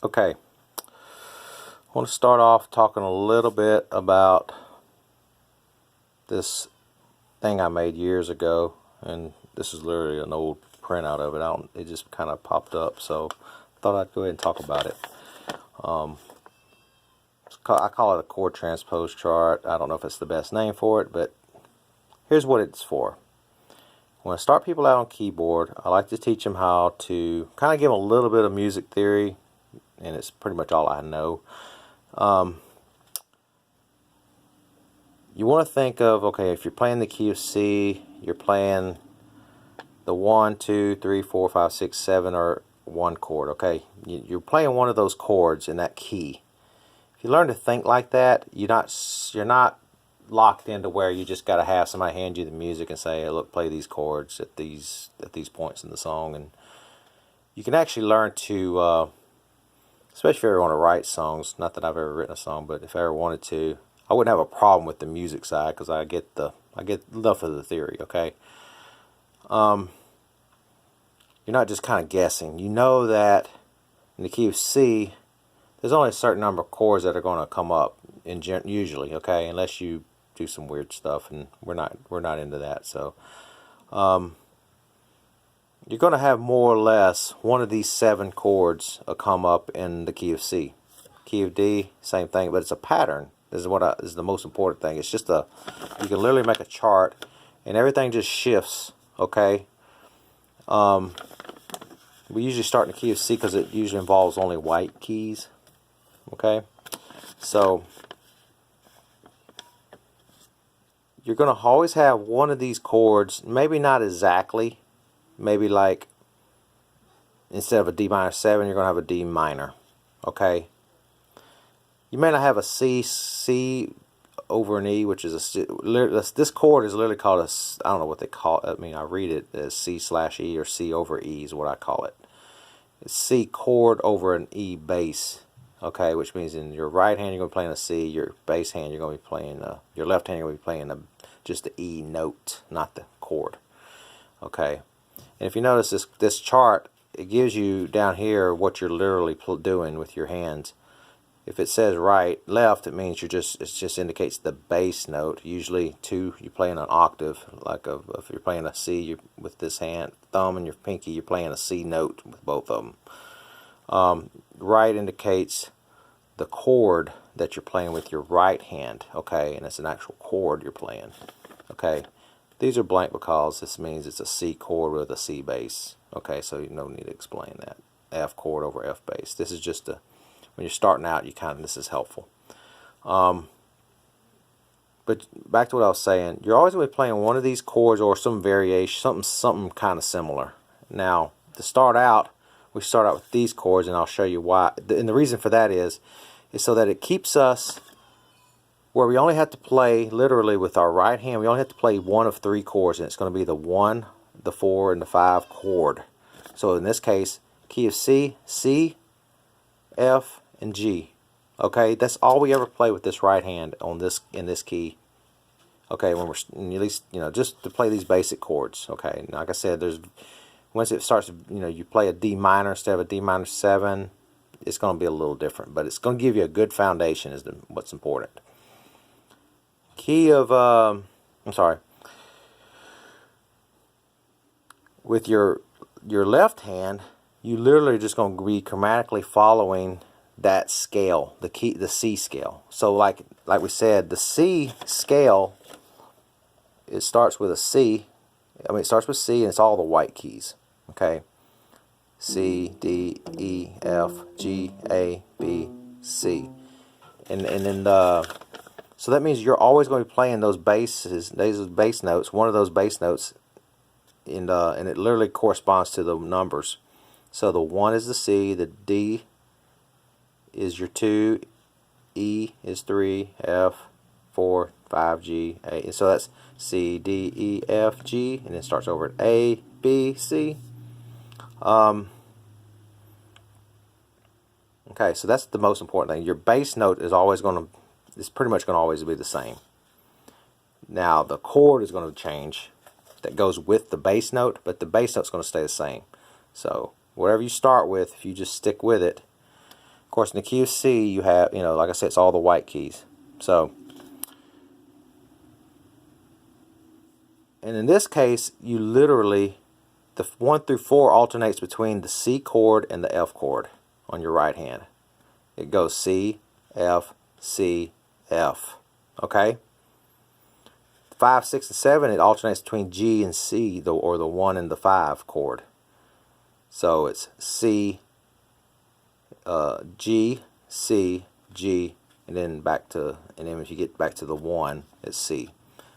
Okay, I want to start off talking a little bit about this thing I made years ago, and this is literally an old printout of it. It just kind of popped up, so I thought I'd go ahead and talk about it. I call it a chord transpose chart. I don't know if it's the best name for it, but here's what it's for. When I start people out on keyboard, I like to teach them how to kind of give them a little bit of music theory, and it's pretty much all I know. You want to think of, okay, if you're playing the key of C, you're playing the 1, 2, 3, 4, 5, 6, 7, or 1 chord, okay? You're playing one of those chords in that key. If you learn to think like that, you're not locked into where you just got to have somebody hand you the music and say, hey, look, play these chords at these points in the song. And you can actually learn to, especially if you ever want to write songs, not that I've ever written a song, but if I ever wanted to, I wouldn't have a problem with the music side because I get enough of the theory, okay? You're not just kind of guessing. You know that in the key of C, there's only a certain number of chords that are going to come up usually, okay, unless you do some weird stuff, and we're not into that. So you're going to have more or less one of these 7 chords come up in the key of C. Key of D, same thing, but it's a pattern. This is the most important thing. It's just you can literally make a chart, and everything just shifts, okay? We usually start in the key of C because it usually involves only white keys. Okay, so you're going to always have one of these chords, maybe not exactly, maybe like instead of a D minor 7, you're going to have a D minor. Okay, you may not have a C over an E, which is this chord is literally called I don't know what they call it. I mean, I read it as C/E or C over E is what I call it. It's C chord over an E bass. Okay, which means in your right hand you're going to be playing a C, your bass hand you're going to be playing your left hand you're going to be playing just the E note, not the chord. Okay, and if you notice this chart, it gives you down here what you're literally doing with your hands. If it says right, left, it means it just indicates the bass note. Usually 2, you're playing an octave. Like if you're playing a C with this hand, thumb and your pinky, you're playing a C note with both of them. Right indicates the chord that you're playing with your right hand, okay, and it's an actual chord you're playing, okay. These are blank because this means it's a C chord with a C bass, okay, so you don't need to explain that. F chord over F bass. This is just when you're starting out, this is helpful. But back to what I was saying, you're always going to be playing one of these chords or some variation, something kind of similar. Now, to start out, we start out with these chords, and I'll show you why. And the reason for that is so that it keeps us where we only have to play, literally with our right hand, we only have to play one of 3 chords, and it's going to be the 1, the 4, and the 5 chord. So in this case, key of C, C, F, and G. Okay, that's all we ever play with this right hand in this key. Okay, when we're at least just to play these basic chords. Okay, and like I said, once it starts, you play a D minor instead of a D minor 7, it's going to be a little different, but it's going to give you a good foundation is what's important. Key of, with your left hand, you literally are just going to be chromatically following that scale, the C scale. So like we said, the C scale, it starts with a C. I mean, it starts with C, and it's all the white keys. Okay, C, D, E, F, G, A, B, C, and then so that means you're always going to be playing those bass notes. One of those bass notes, and it literally corresponds to the numbers. So the 1 is the C, the D is your 2, E is 3, F 4, 5, G, A. And so that's C, D, E, F, G, and it starts over at A, B, C. Okay, so that's the most important thing. Your bass note is pretty much going to always be the same. Now the chord is going to change. That goes with the bass note, but the bass note's going to stay the same. So whatever you start with, if you just stick with it, Of course, in the key of C, you have, like I said, it's all the white keys. So, and in this case, you literally, the 1 through 4 alternates between the C chord and the F chord on your right hand. It goes C, F, C, F. Okay? 5, 6, and 7, it alternates between G and C, or the 1 and the 5 chord. So it's C, G, C, G, and then if you get back to the 1, it's C.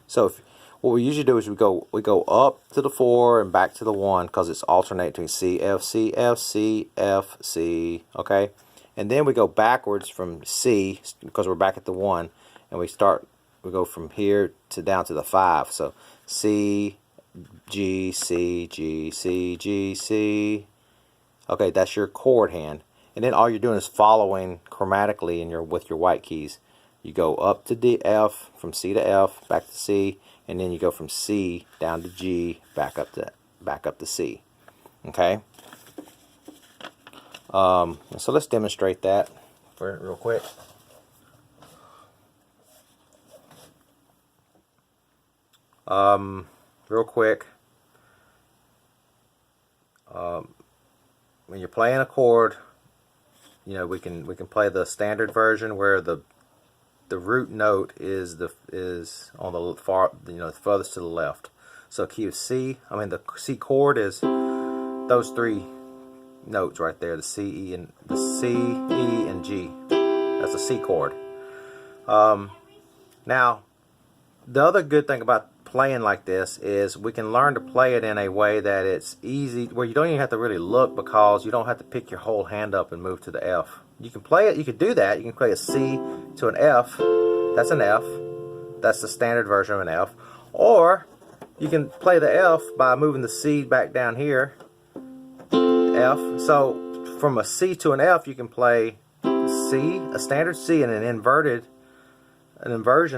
So what we usually do is we go up to the 4 and back to the 1, because it's alternating between C, F, C, F, C, F, C. Okay, and then we go backwards from C, because we're back at the 1, and we go from here to down to the 5. So C, G, C, G, C, G, C. Okay, that's your chord hand. And then all you're doing is following chromatically with your white keys. You go up to D, F, from C to F, back to C, and then you go from C down to G, back up to C. Okay. So let's demonstrate that real quick. Real quick. When you're playing a chord, we can play the standard version where the root note is on the far, furthest to the left. So key of C, the C chord is those 3 notes right there, the C, E, and G. That's a C chord. Now, the other good thing about playing like this is we can learn to play it in a way that it's easy, where you don't even have to really look, because you don't have to pick your whole hand up and move to the F. You can play it, you can do that. You can play a C to an F. That's an F. That's the standard version of an F. Or you can play the F by moving the C back down here. F. So from a C to an F, you can play C, a standard C, and an inversion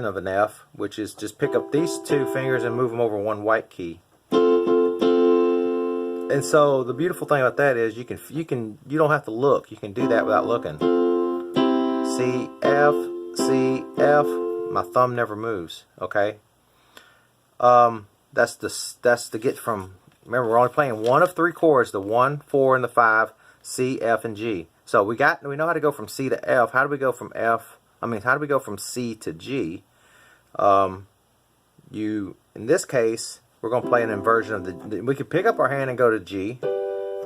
of an F, which is just pick up these 2 fingers and move them over 1 white key. And so the beautiful thing about that is you don't have to look. You can do that without looking. C, F, C, F. My thumb never moves. Okay. That's to get from. Remember, we're only playing 1 of 3 chords: the 1, 4, and the 5. C, F, and G. So we know how to go from C to F. How do we go from how do we go from C to G? In this case, we're going to play an inversion of we could pick up our hand and go to G,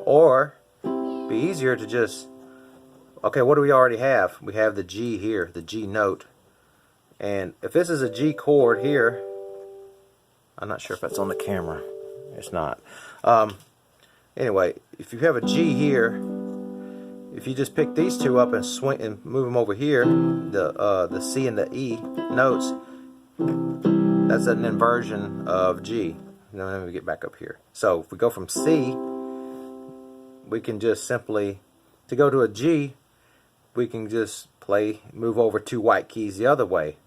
or be easier to just, okay, what do we already have? We have the G here, the G note. And if this is a G chord here, I'm not sure if that's on the camera. It's not. Anyway, if you have a G here, if you just pick these 2 up and swing and move them over here, the C and the E notes, that's an inversion of G. Let me get back up here. So if we go from C, we can just simply, to go to a G, we can just move over 2 white keys the other way.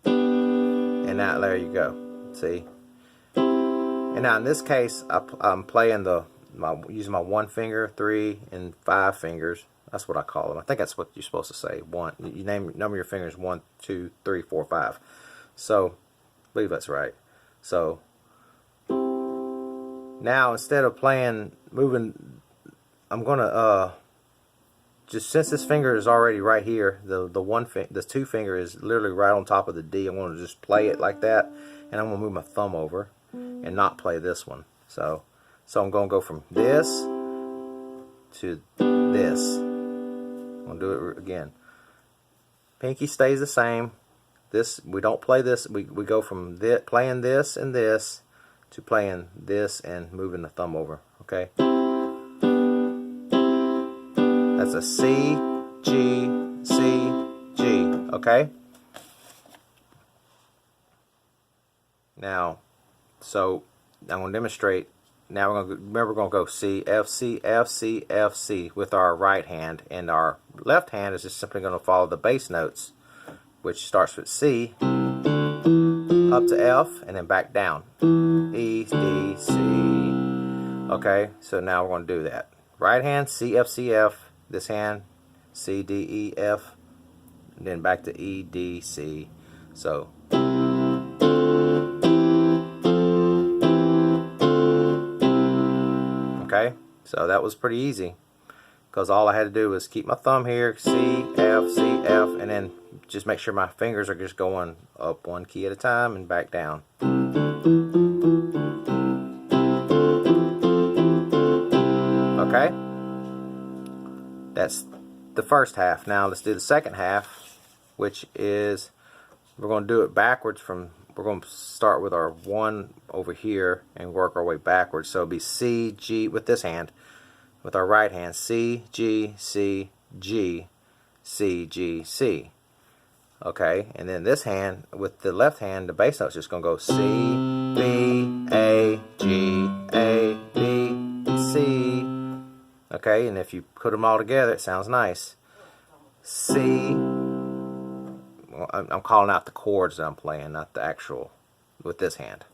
And now there you go. See? And now in this case, I'm playing using my 1 finger, 3, and 5 fingers. That's what I call them. I think that's what you're supposed to say. You number your fingers 1, 2, 3, 4, 5. So, I believe that's right. So now instead of moving, I'm gonna just, since this finger is already right here, the 2 finger is literally right on top of the D. I'm gonna just play it like that, and I'm gonna move my thumb over and not play this one. So I'm gonna go from this to this. I'm gonna do it again. Pinky stays the same. We don't play this. We go from playing this and this to playing this and moving the thumb over. Okay. That's a C, G, C, G. Okay. Now, so I'm going to demonstrate. Now we're going to go C, F, C, F, C, F, C with our right hand, and our left hand is just simply going to follow the bass notes, which starts with C, up to F, and then back down. E, D, C. Okay, so now we're going to do that. Right hand, C, F, C, F. This hand, C, D, E, F, and then back to E, D, C. So okay, so that was pretty easy because all I had to do was keep my thumb here, C, F, and then just make sure my fingers are just going up one key at a time and back down. Okay, that's the first half. Now let's do the second half, which is we're going to do it backwards from, we're going to start with our 1 over here and work our way backwards. So it'll be C, G with this hand, with our right hand, C, G, C, G, C, G, C. Okay, and then this hand, with the left hand, the bass note's just going to go C, B, A, G, A, B, C. Okay, and if you put them all together, it sounds nice. C, well, I'm calling out the chords that I'm playing, not the actual, with this hand.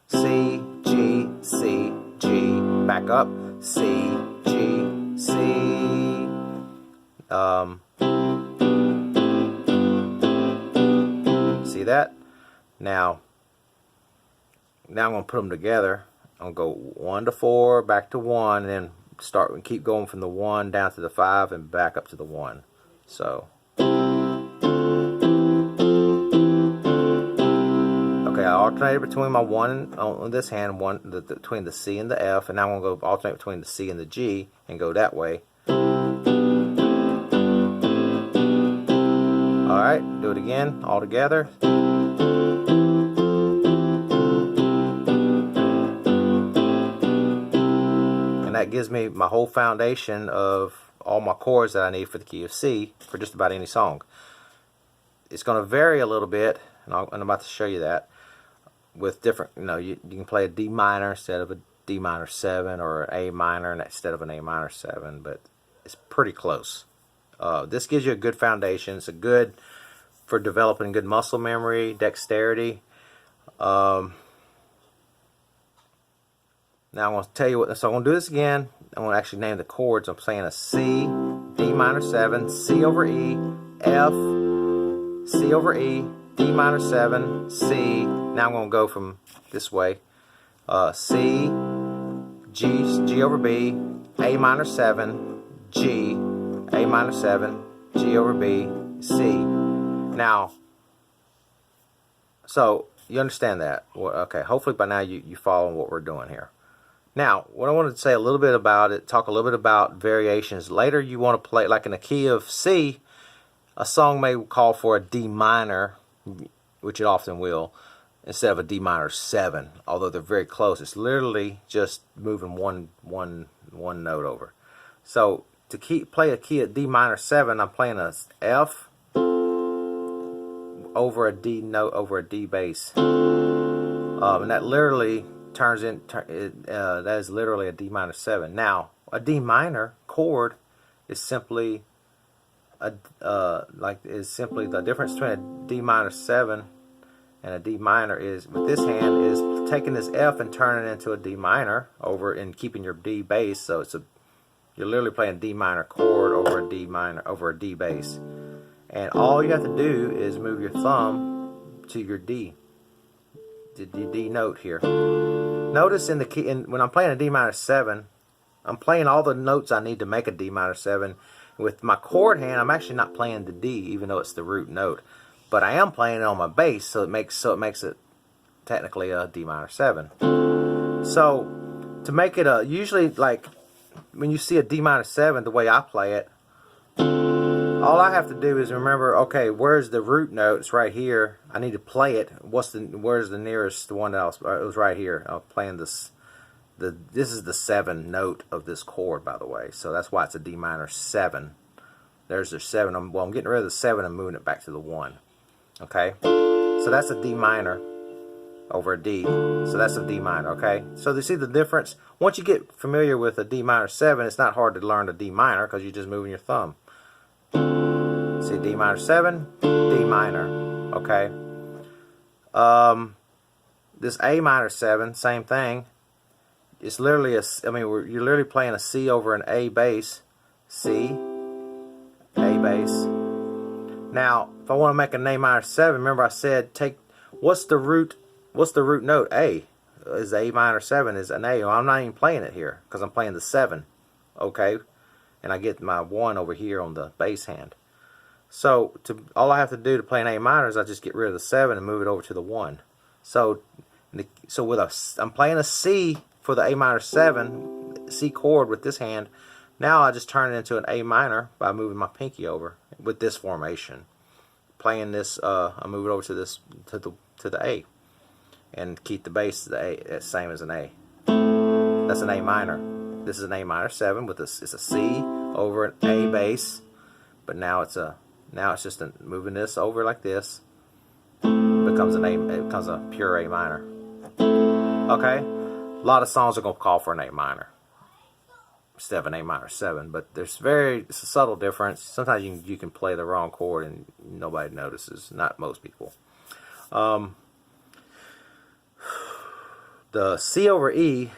C, G, C, G, back up, C, G, C. See that? Now I'm going to put them together. I'm going to go 1 to 4, back to 1, and then start and keep going from the 1 down to the 5 and back up to the 1. So okay, I alternated between my 1 on this hand, between the C and the F, and now I'm going to go alternate between the C and the G and go that way. Alright, do it again, all together. And that gives me my whole foundation of all my chords that I need for the key of C for just about any song. It's going to vary a little bit, and I'm about to show you that, with different, you can play a D minor instead of a D minor 7, or an A minor instead of an A minor 7, but it's pretty close. This gives you a good foundation. It's a good for developing good muscle memory, dexterity. Now I'm going to tell you what, so I'm going to do this again. I'm going to actually name the chords. I'm playing a C, D minor 7, C over E, F, C over E, D minor 7, C. Now I'm going to go from this way. C, G over B, A minor 7, G, A minor 7, G over B, C. Now, so you understand that. Well, okay, hopefully by now you follow what we're doing here. Now, what I wanted to say a little bit about it, talk a little bit about variations. Later you want to play, like in the key of C, a song may call for a D minor, which it often will, instead of a D minor 7, although they're very close. It's literally just moving one note over. So to play a key at D minor 7, I'm playing a F over a D note over a D bass, and that literally that is literally a D minor 7. Now a D minor chord is simply the difference between a D minor 7 and a D minor is, with this hand, is taking this F and turning it into a D minor over and keeping your D bass. So you're literally playing a D minor chord over a D minor over a D bass, and all you have to do is move your thumb to your D, the D note here. Notice in the key, when I'm playing a D minor 7, I'm playing all the notes I need to make a D minor 7. With my chord hand, I'm actually not playing the D, even though it's the root note, but I am playing it on my bass, so it makes it technically a D minor 7. So to make it usually, like when you see a D minor 7, the way I play it, all I have to do is remember, okay, where's the root note? It's right here. I need to play it. Where's the nearest one else? It was right here. I'm playing this. This is the 7 note of this chord, by the way. So that's why it's a D minor 7. There's the 7. I'm getting rid of the 7 and moving it back to the 1. Okay? So that's a D minor over a D. So that's a D minor, okay? So you see the difference? Once you get familiar with a D minor 7, it's not hard to learn a D minor because you're just moving your thumb. See, D minor 7, D minor, okay? This A minor 7, same thing. It's literally you're literally playing a C over an A bass. C, A bass. Now, if I want to make an A minor 7, remember I said what's the root note? A. Is A minor 7 is an A. Well, I'm not even playing it here because I'm playing the 7. Okay? And I get my 1 over here on the bass hand. So all I have to do to play an A minor is I just get rid of the 7 and move it over to the 1. So I'm playing a C for the A minor 7, C chord with this hand. Now I just turn it into an A minor by moving my pinky over with this formation. Playing this, I move it over to this to the A, and keep the bass the A, same as an A. That's an A minor. This is an A minor 7 with it's a C over an A bass, but now it's just moving this over like this. It becomes a pure A minor. Okay, a lot of songs are gonna call for an A minor instead of an A minor 7, but it's a subtle difference. Sometimes you can play the wrong chord and nobody notices. Not most people. The C over E,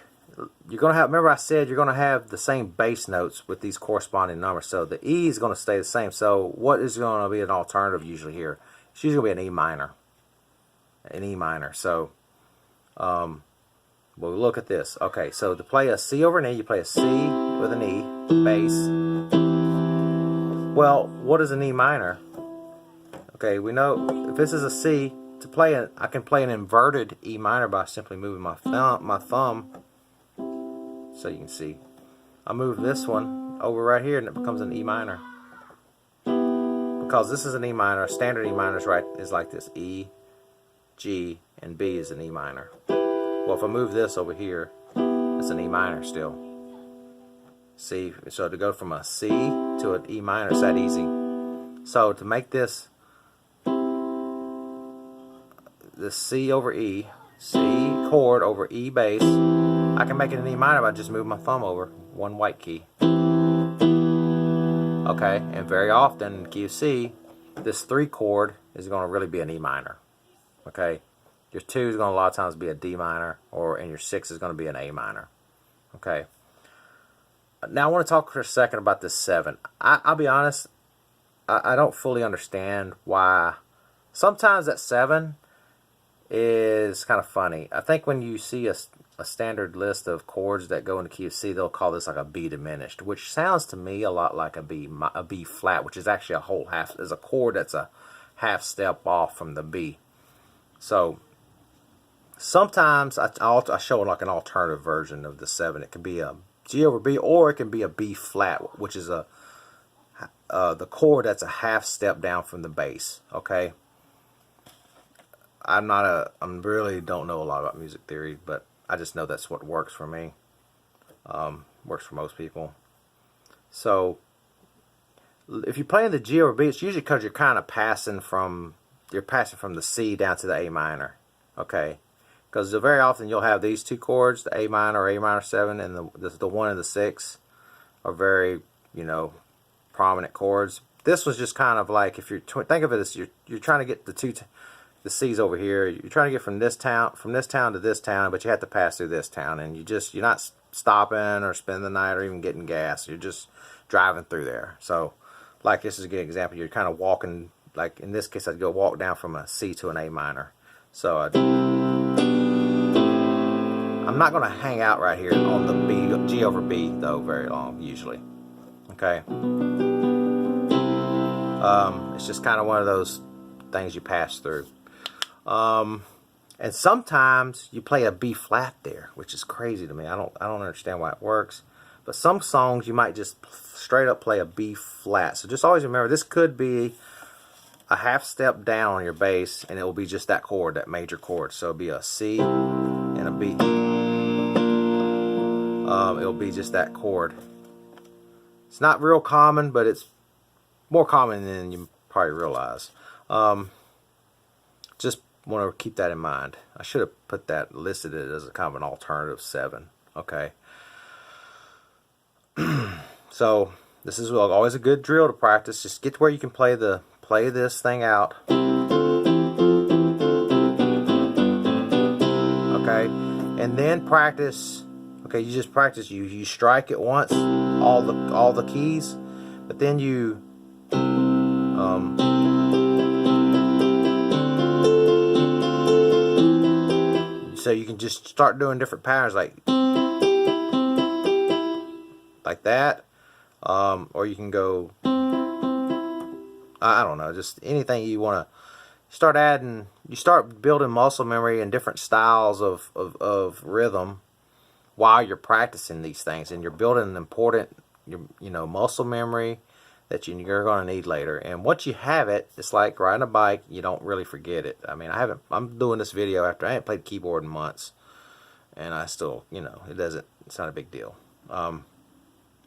you're gonna have. Remember, I said you're gonna have the same bass notes with these corresponding numbers. So the E is gonna stay the same. So what is gonna be an alternative usually here? It's usually gonna be an E minor. An E minor. So, we'll look at this. Okay, so to play a C over an E, you play a C with an E bass. Well, what is an E minor? Okay, we know if this is a C, to play it, I can play an inverted E minor by simply moving my thumb. So you can see, I move this one over right here, and it becomes an E minor. Because this is an E minor, standard E minor is like this: E, G, and B is an E minor. Well, if I move this over here, it's an E minor still. See, so to go from a C to an E minor is that easy. So to make this C over E, C chord over E bass, I can make it an E minor by just moving my thumb over one white key. Okay, and very often in key of C, this 3 chord is going to really be an E minor. Okay, your 2 is going to a lot of times be a D minor, and your 6 is going to be an A minor. Okay. Now I want to talk for a second about this 7. I'll be honest, I don't fully understand why. Sometimes that 7 is kind of funny. I think when you see a standard list of chords that go into key of C, they'll call this like a B diminished, which sounds to me a lot like a B flat, which is actually a whole half. Is a chord that's a half step off from the B. So sometimes I show like an alternative version of the 7. It can be a G over B, or it can be a B flat, which is the chord that's a half step down from the bass. Okay. I really don't know a lot about music theory, but I just know that's what works for me. Works for most people. So if you're playing the G over B, it's usually because you're kind of passing from the C down to the A minor. Okay. Because very often you'll have these 2 chords, the A minor or A minor 7, and the 1 and the 6 are very, prominent chords. This was just kind of like, if you think of it as you're trying to get the C's over here. You're trying to get from this town to this town, but you have to pass through this town, and you're not stopping or spending the night or even getting gas. You're just driving through there. So, like, this is a good example. You're kind of walking, like in this case, I'd go walk down from a C to an A minor. So I'm not going to hang out right here on the G over B though very long usually. Okay. It's just kind of one of those things you pass through. And sometimes you play a B flat there, which is crazy to me. I don't understand why it works. But some songs you might just straight up play a B flat. So just always remember, this could be a half step down on your bass, and it will be just that chord, that major chord. So it'll be a C and a B. It'll be just that chord. It's not real common, but it's more common than you probably realize. Just want to keep that in mind. I should have listed it as a kind of an alternative 7. Okay. So this is always a good drill to practice. Just get to where you can play this thing out. Okay, and then practice. Okay, you just practice. You strike it once, all the keys, but then you So you can just start doing different patterns like that, or you can go, I don't know, just anything you want to start adding. You start building muscle memory and different styles of rhythm while you're practicing these things, and you're building an important, muscle memory that you're going to need later. And once you have it, it's like riding a bike. You don't really forget it. I mean, I'm doing this video after I haven't played keyboard in months, and I still, it's not a big deal.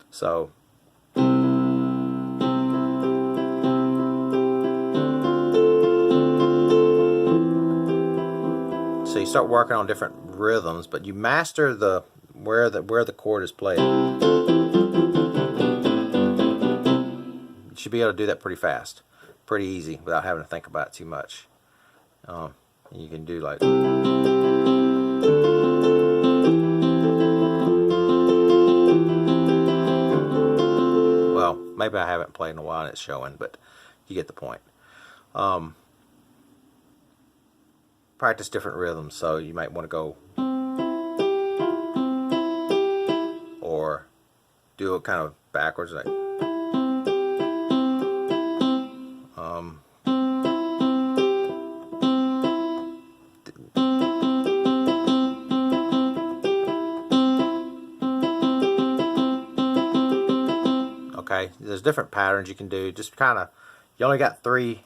So you start working on different rhythms, but you master where the chord is played. You should be able to do that pretty fast, pretty easy, without having to think about it too much. You can do like, well, maybe I haven't played in a while and it's showing, but you get the point. Practice different rhythms, so you might want to go, or do it kind of backwards, like, okay, there's different patterns you can do. Just kind of, you only got three.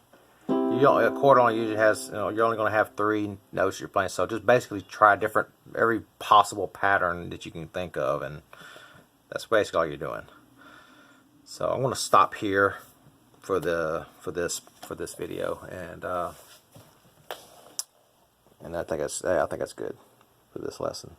A chord only usually has, you're only going to have 3 notes you're playing. So just basically try every possible pattern that you can think of, and that's basically all you're doing. So I'm going to stop here for this video, and I think that's good for this lesson.